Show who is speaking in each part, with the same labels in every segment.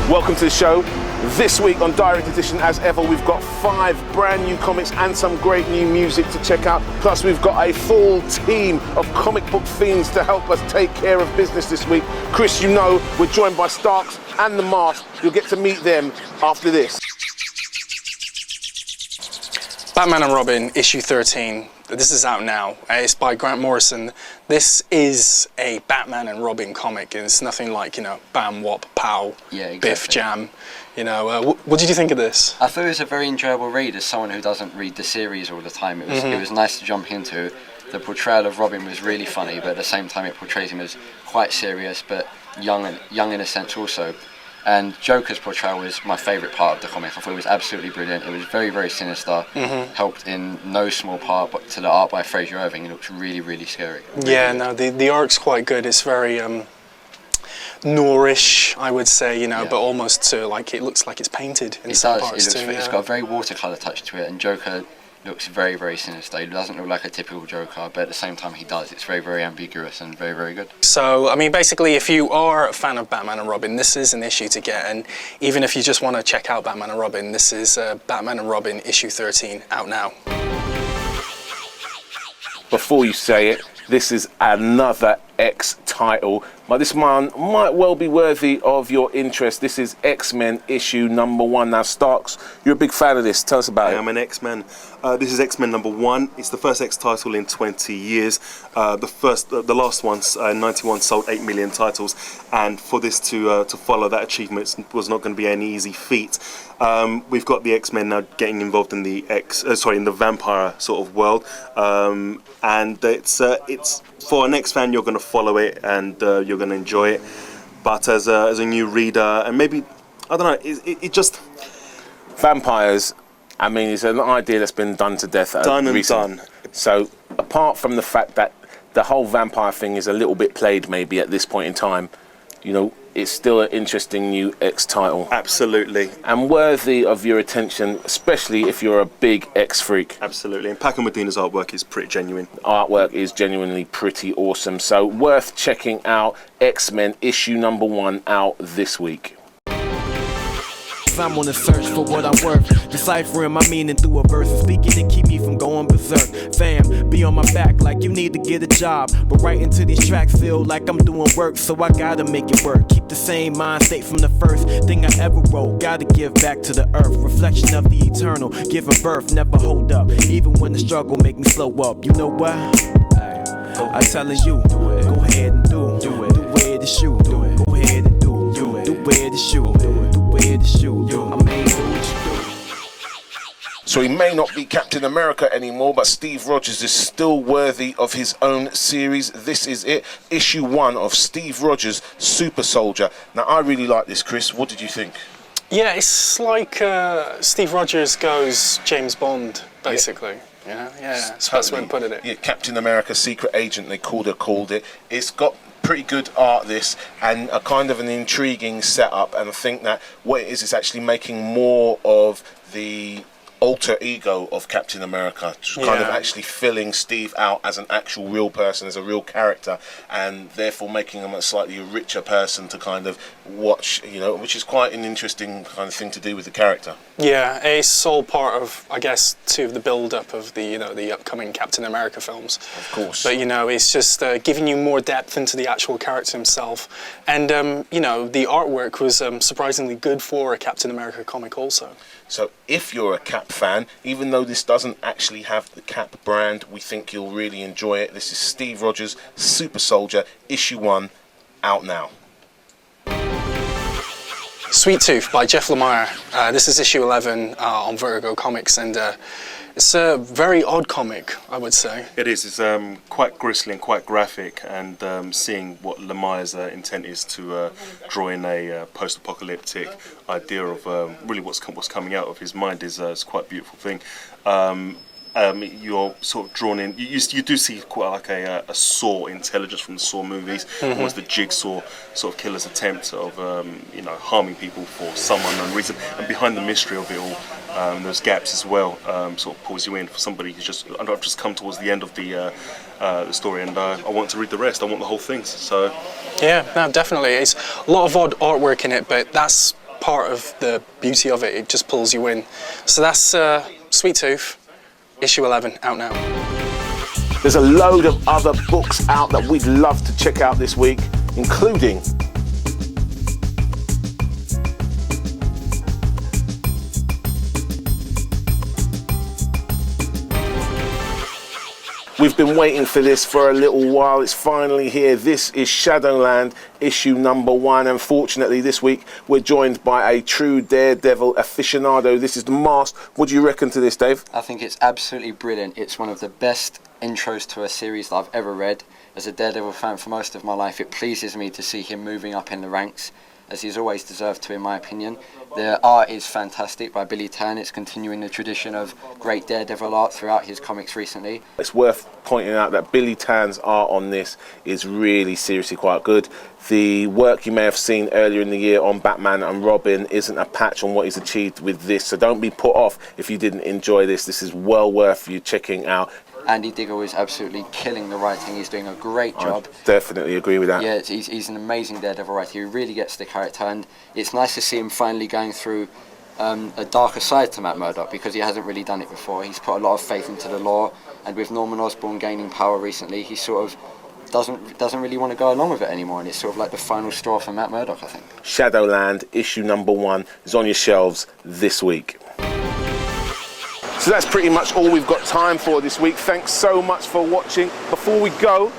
Speaker 1: Welcome to the show. This week on Direct Edition, as ever, we've got 5 brand new comics and some great new music to check out. Plus, we've got a full team of comic book fiends to help us take care of business this week. Chris, you know, we're joined by Starks and the Mask. You'll get to meet them after this.
Speaker 2: Batman and Robin, issue 13. This is out now. It's by Grant Morrison. This is a Batman and Robin comic. It's nothing like, you know, bam, whop, pow, biff, jam. You know, what did you think of this?
Speaker 3: I thought it was a very enjoyable read as someone who doesn't read the series all the time. It was nice to jump into. The portrayal of Robin was really funny, but at the same time it portrays him as quite serious, but young in a sense also. And Joker's portrayal was my favourite part of the comic. I thought it was absolutely brilliant. It was very, very sinister. Helped in no small part to the art by Fraser Irving. It looks really, really scary.
Speaker 2: Yeah, no, the art's quite good. It's very noirish, I would say, you know, but almost to like it looks like it's painted in some parts too.
Speaker 3: It's got a very watercolour touch to it, and Joker looks very, very sinister. He doesn't look like a typical Joker, but at the same time he does. It's very, very ambiguous and very, very good.
Speaker 2: So, I mean, basically, if you are a fan of Batman and Robin, this is an issue to get. And even if you just want to check out Batman and Robin, this is Batman and Robin issue 13 out now.
Speaker 1: Before you say it, this is another X title, but this one might well be worthy of your interest. This is X-Men issue number 1. Now, Starks, you're a big fan of this. Tell us about it.
Speaker 4: I'm an X-Men. This is X-Men number 1. It's the first X title in 20 years. The last one, 91, sold 8 million titles, and for this to follow that achievement was not going to be any easy feat. We've got the X-Men now getting involved in the in the vampire sort of world, and it's for an X fan, you're going to follow it and you're going to enjoy it. But as a new reader, and maybe I don't know, it just
Speaker 1: vampires. I mean, it's an idea that's been done to death. Done. So, apart from the fact that the whole vampire thing is a little bit played, maybe at this point in time, you know, it's still an interesting new X title.
Speaker 4: Absolutely.
Speaker 1: And worthy of your attention, especially if you're a big X freak.
Speaker 4: Absolutely. And Paco Medina's artwork is pretty genuine.
Speaker 1: Artwork is genuinely pretty awesome. So worth checking out. X-Men issue number 1 out this week.
Speaker 5: I'm on a search for what I'm worth, deciphering my meaning through a verse, speaking to keep me from going berserk. Fam, be on my back like you need to get a job, but right into these tracks feel like I'm doing work, so I gotta make it work. Keep the same mind state from the first thing I ever wrote. Gotta give back to the earth, reflection of the eternal, giving birth, never hold up, even when the struggle make me slow up. You know what? I'm telling you, go ahead and do it. Do where the shoe, go ahead and do it. Do where the shoe, do where the shoe.
Speaker 1: So he may not be Captain America anymore, but Steve Rogers is still worthy of his own series. This is it, issue 1 of Steve Rogers' Super Soldier. Now, I really like this, Chris. What did you think?
Speaker 2: Yeah, it's like Steve Rogers goes James Bond, basically. Yeah, that's the way to put it.
Speaker 1: Yeah, Captain America, Secret Agent, they called it. It's got pretty good art, this, and a kind of an intriguing setup, and I think that what it is actually making more of the alter ego of Captain America, kind of actually filling Steve out as an actual real person, as a real character, and therefore making him a slightly richer person to kind of watch, you know, which is quite an interesting kind of thing to do with the character.
Speaker 2: Yeah, it's all part of, I guess, to the build-up of the, you know, the upcoming Captain America films.
Speaker 1: Of course.
Speaker 2: But, you know, it's just giving you more depth into the actual character himself. And, you know, the artwork was surprisingly good for a Captain America comic also.
Speaker 1: So if you're a Cap fan, even though this doesn't actually have the Cap brand, we think you'll really enjoy it. This is Steve Rogers' Super Soldier, issue 1, out now.
Speaker 2: Sweet Tooth by Jeff Lemire. This is issue 11 on Vertigo Comics, and it's a very odd comic, I would say.
Speaker 4: It is. It's quite grisly and quite graphic, and seeing what Lemire's intent is to draw in a post-apocalyptic idea of really what's coming out of his mind is quite a beautiful thing. You're sort of drawn in. You do see quite like a Saw intelligence from the Saw movies, almost the Jigsaw sort of killer's attempt of harming people for some unknown reason, and behind the mystery of it all, those gaps as well sort of pulls you in for somebody who's just. I've just come towards the end of the story, and I want to read the rest. I want the whole thing. So
Speaker 2: yeah, no, definitely. It's a lot of odd artwork in it, but that's part of the beauty of it. It just pulls you in. So that's Sweet Tooth, issue 11, out now.
Speaker 1: There's a load of other books out that we'd love to check out this week, including we've been waiting for this for a little while. It's finally here. This is Shadowland, issue number 1. Unfortunately, this week we're joined by a true Daredevil aficionado. This is The Masked. What do you reckon to this, Dave?
Speaker 3: I think it's absolutely brilliant. It's one of the best intros to a series that I've ever read. As a Daredevil fan for most of my life, it pleases me to see him moving up in the ranks, as he's always deserved to, in my opinion. The art is fantastic by Billy Tan. It's continuing the tradition of great Daredevil art throughout his comics recently.
Speaker 1: It's worth pointing out that Billy Tan's art on this is really seriously quite good. The work you may have seen earlier in the year on Batman and Robin isn't a patch on what he's achieved with this, so don't be put off if you didn't enjoy this. This is well worth you checking out.
Speaker 3: Andy Diggle is absolutely killing the writing. He's doing a great job.
Speaker 1: I definitely agree with that.
Speaker 3: Yeah, he's an amazing Daredevil writer. He really gets the character, and it's nice to see him finally going through a darker side to Matt Murdock, because he hasn't really done it before. He's put a lot of faith into the law, and with Norman Osborn gaining power recently, he sort of doesn't really want to go along with it anymore, and it's sort of like the final straw for Matt Murdock, I think.
Speaker 1: Shadowland, issue number 1, is on your shelves this week. So that's pretty much all we've got time for this week. Thanks so much for watching. Before we go,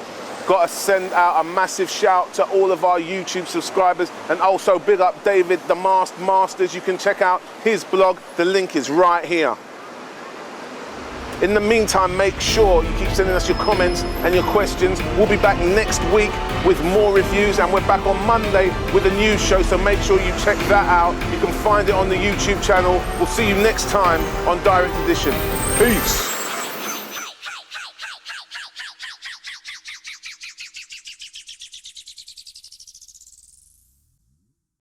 Speaker 1: got to send out a massive shout to all of our YouTube subscribers, and also big up David, the Masked Masters. You can check out his blog. The link is right here. In the meantime, make sure you keep sending us your comments and your questions. We'll be back next week with more reviews, and we're back on Monday with a news show, so make sure you check that out. You can find it on the YouTube channel. We'll see you next time on Direct Edition. Peace.